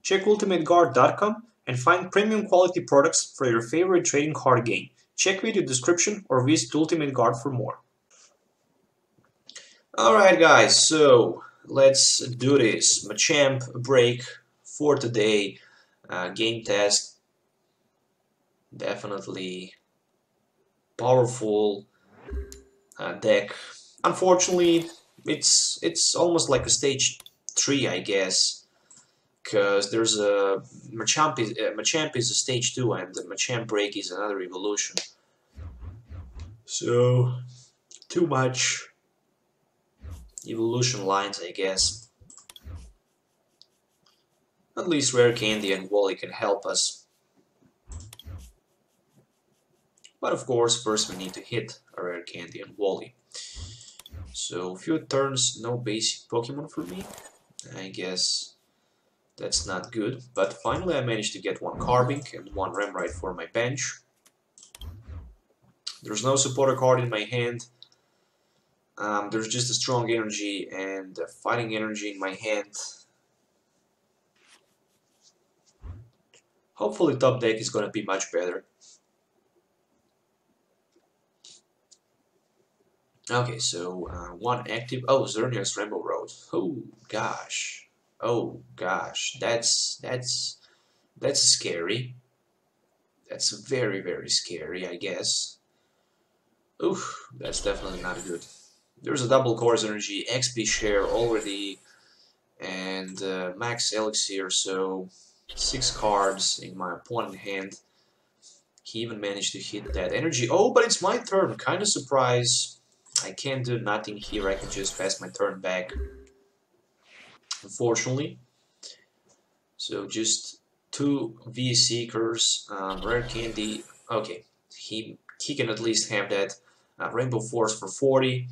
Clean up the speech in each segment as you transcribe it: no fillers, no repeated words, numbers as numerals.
Check ultimateguard.com and find premium quality products for your favorite trading card game. Check video description or visit Ultimate Guard for more. Alright guys, so let's do this. Machamp break for today. Game test. Definitely powerful deck. Unfortunately, it's almost like a stage 3, I guess, because there's a Machamp is a stage 2 and the Machamp break is another evolution. So too much evolution lines, I guess. At least Rare Candy and Wally can help us. But of course, first we need to hit a Rare Candy and Wally. So few turns, no basic Pokemon for me. I guess that's not good. But finally I managed to get one Carbink and one Remrite for my bench. There's no supporter card in my hand. There's just a strong energy and a fighting energy in my hand. Hopefully top deck is gonna be much better. Okay, so one active. Oh, Xerneas Rainbow Road. Oh gosh. Oh gosh. That's scary. That's very scary, I guess. Oof, that's definitely not good. There's a double course energy, XP share already, and max elixir, so 6 cards in my opponent's hand. He even managed to hit that energy. Oh, but it's my turn. Kind of surprised. I can't do nothing here. I can just pass my turn back, unfortunately. So just 2 V Seekers, Rare Candy. Okay, he can at least have that. Rainbow Force for 40.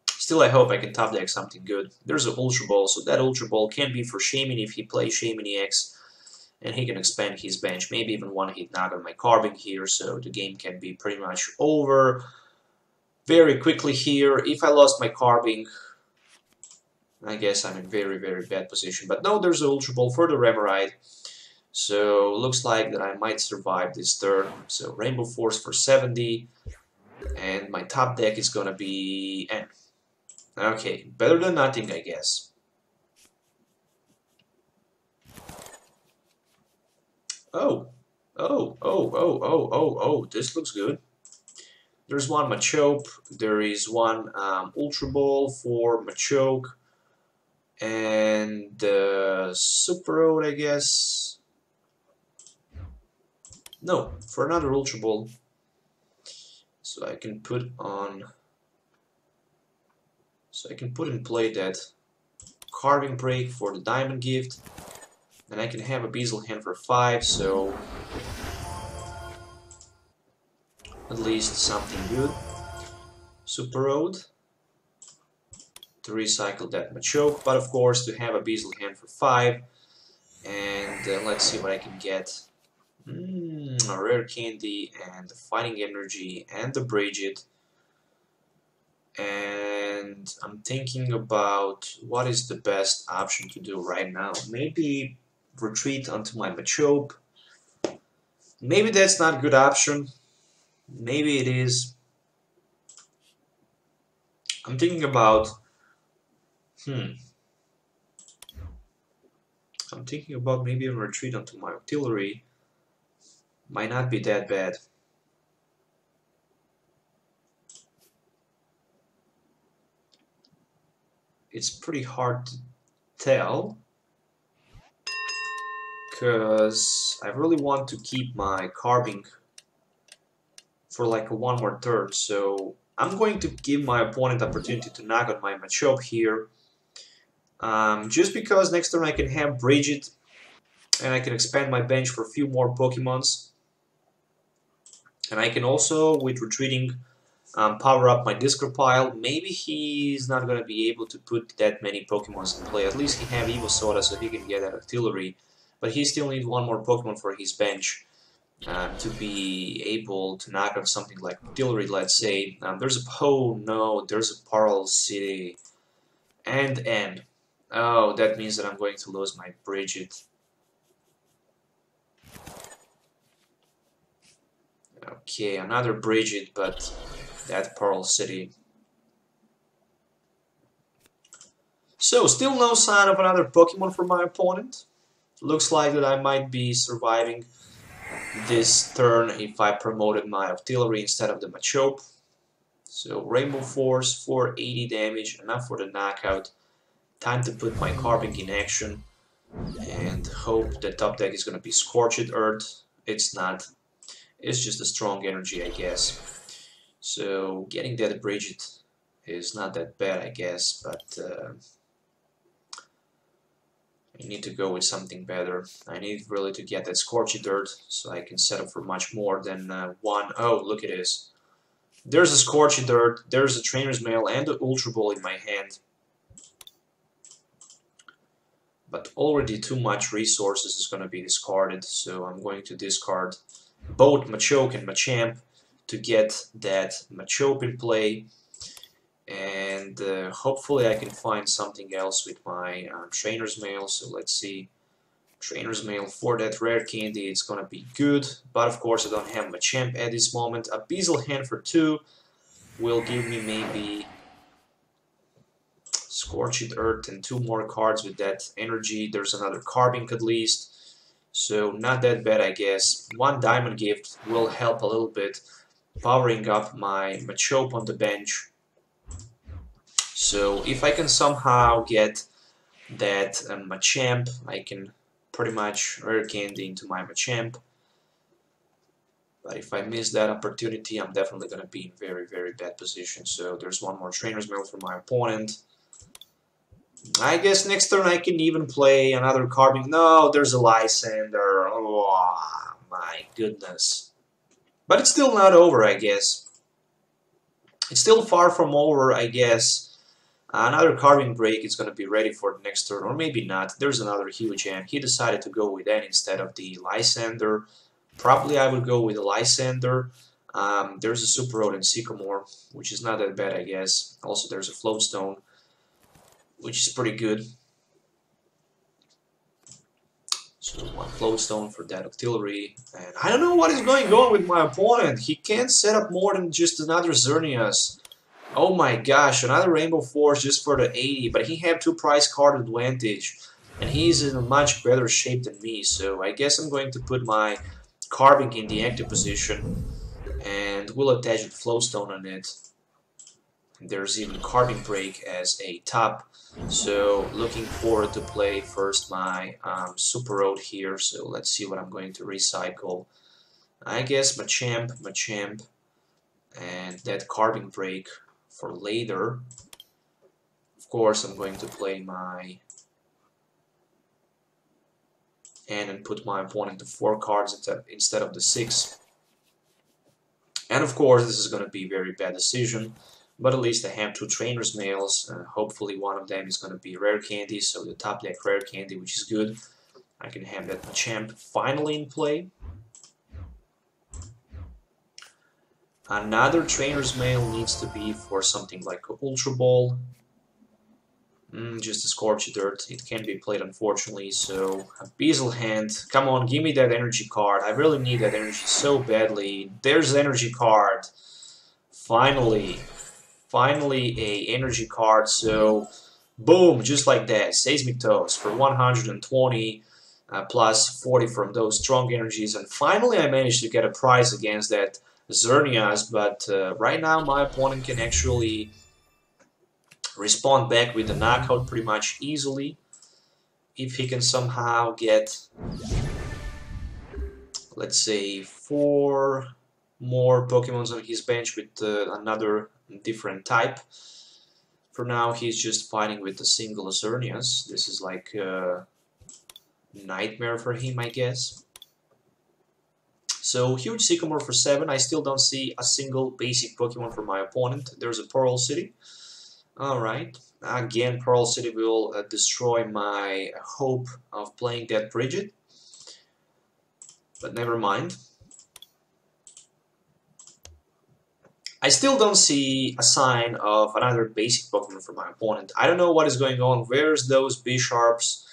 Still, I hope I can top deck something good. There's an Ultra Ball, so that Ultra Ball can be for Shaymin if he plays Shaymin EX, and he can expand his bench. Maybe even one hit knock on my Carbink here, so the game can be pretty much over very quickly here. If I lost my Carbink, I guess I'm in very bad position. But no, there's an Ultra Ball for the Remrite, so looks like that I might survive this turn. So Rainbow Force for 70, and my top deck is gonna be N. Okay, better than nothing, I guess. Oh, this looks good. There's one Machoke, there is one Ultra Ball for Machoke, and Super Road, I guess. No, for another Ultra Ball. So I can put on. So I can put in play that Carving Break for the Diamond Gift, and I can have a Beazle hand for 5, so at least something good. Super Road to recycle that Machoke, but of course to have a Beazle hand for 5, and let's see what I can get. A Rare Candy and the Fighting Energy and the Bridget. And I'm thinking about what is the best option to do right now. Maybe retreat onto my Machoke. Maybe that's not a good option. Maybe it is. I'm thinking about I'm thinking about maybe a retreat onto my artillery. Might not be that bad. It's pretty hard to tell, because I really want to keep my Carbink for like one more turn, so I'm going to give my opponent opportunity to knock on my Machoke here, just because next turn I can have Bridget and I can expand my bench for a few more Pokemons, and I can also, with retreating, power up my discard pile. Maybe he's not going to be able to put that many Pokemons in play. At least he have Evo Soda so he can get that artillery, but he still needs one more Pokemon for his bench to be able to knock on something like artillery, let's say. There's a there's a Pearl City and Oh, that means that I'm going to lose my Bridget. Okay, another Bridget, but that Pearl City. So, still no sign of another Pokemon for my opponent. Looks like that I might be surviving this turn if I promoted my Artillery instead of the Machop. So, Rainbow Force for 80 damage, enough for the knockout. Time to put my Carbink in action and hope the top deck is going to be Scorched Earth. It's not. It's just a strong energy, I guess. So getting that Bridget is not that bad, I guess, but I need to go with something better. I need really to get that Scorched Earth so I can set up for much more than one. Oh, look at this. There's a Scorched Earth, there's a Trainer's Mail, and the Ultra Ball in my hand. But already too much resources is going to be discarded, so I'm going to discard both Machoke and Machamp to get that Machop in play, and hopefully I can find something else with my Trainer's Mail. So let's see, Trainer's Mail for that rare candy, it's gonna be good, but of course I don't have Machamp at this moment. A Beazle Hand for 2 will give me maybe Scorched Earth and 2 more cards with that energy. There's another Carbink at least. So not that bad, I guess. One Diamond Gift will help a little bit, powering up my Machop on the bench. So if I can somehow get that Machamp, I can pretty much rare candy into my Machamp. But if I miss that opportunity, I'm definitely going to be in very, very bad position. So there's one more Trainer's Mail for my opponent. I guess next turn I can even play another Carbink. No, there's a Lysander. Oh, my goodness. But it's still not over, I guess. It's still far from over, I guess. Another Carbink break is going to be ready for the next turn, or maybe not. There's another huge jam. He decided to go with that instead of the Lysander. Probably I would go with the Lysander. There's a Super Road and Sycamore, which is not that bad, I guess. Also, there's a Floatstone, which is pretty good. So one Floatstone for that Artillery. And I don't know what is going on with my opponent. He can't set up more than just another Xerneas. Oh my gosh, another Rainbow Force just for the 80, but he had 2 prize card advantage. And he's in a much better shape than me, so I guess I'm going to put my Carbink in the active position and we'll attach the Floatstone on it. There's even Carbink Break as a top, so looking forward to play first my Super Road here. So let's see what I'm going to recycle. I guess Machamp, and that Carbink Break for later. Of course, I'm going to play my and put my opponent to 4 cards instead of the 6. And of course, this is going to be a very bad decision. But at least I have 2 Trainer's Mails. Hopefully one of them is going to be rare candy, so the top deck rare candy, which is good. I can have that Machamp finally in play. Another Trainer's Mail needs to be for something like a Ultra Ball. Just a Scorched Earth. It can't be played, unfortunately, so a Beazle Hand. Come on, give me that energy card. I really need that energy so badly. There's the energy card. Finally a energy card, so boom, just like that, Seismitoad for 120 plus 40 from those strong energies, and finally I managed to get a prize against that Xerneas, but right now my opponent can actually respond back with the knockout pretty much easily if he can somehow get, let's say, 4 more Pokemons on his bench with another different type. For now, he's just fighting with a single Xerneas. This is like a nightmare for him, I guess. So, huge Sycamore for 7. I still don't see a single basic Pokemon for my opponent. There's a Pearl City. Alright. Again, Pearl City will destroy my hope of playing that Bridget. But never mind. I still don't see a sign of another basic Pokemon for my opponent. I don't know what is going on. Where's those Bisharps,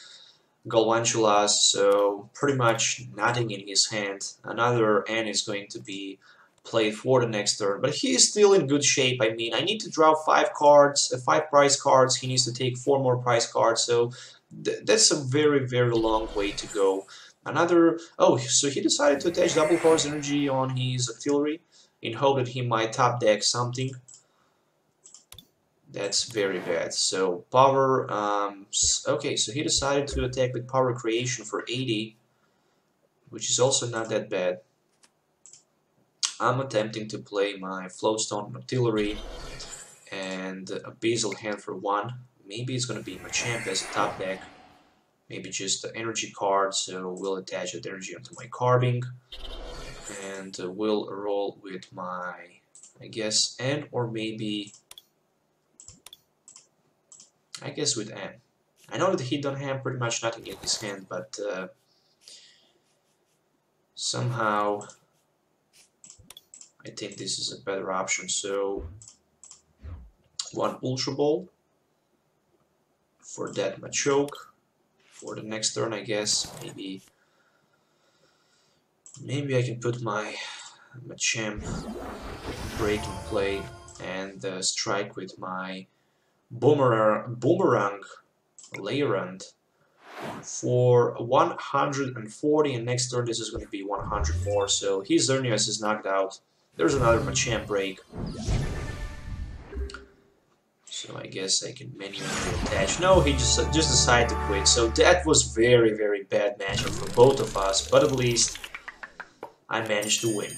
Galvantulas? So pretty much nothing in his hand. Another N is going to be played for the next turn, but he is still in good shape. I mean, I need to draw 5 cards, 5 prize cards. He needs to take 4 more prize cards, so that's a very long way to go. Another, oh, so he decided to attach double Horse Energy on his artillery in hope that he might top deck something. That's very bad. So power, okay, so he decided to attack with Power Creation for 80, which is also not that bad. I'm attempting to play my Flowstone Artillery and a Basil Hand for 1. Maybe it's gonna be Machamp as a top deck. Maybe just the energy card, so we'll attach that energy onto my carving. And we'll roll with my, I guess, N, or maybe, I guess with N. I know that he don't have pretty much nothing in his hand, but somehow I think this is a better option. So 1 Ultra Ball for that Machoke. For the next turn, I guess, maybe I can put my Machamp break in play and strike with my Boomerang Layrand for 140, and next turn this is going to be 100 more, so his Xerneas is knocked out. There's another Machamp break. So I guess I can manually attach. No, he just decided to quit. So that was very bad matchup for both of us, but at least I managed to win.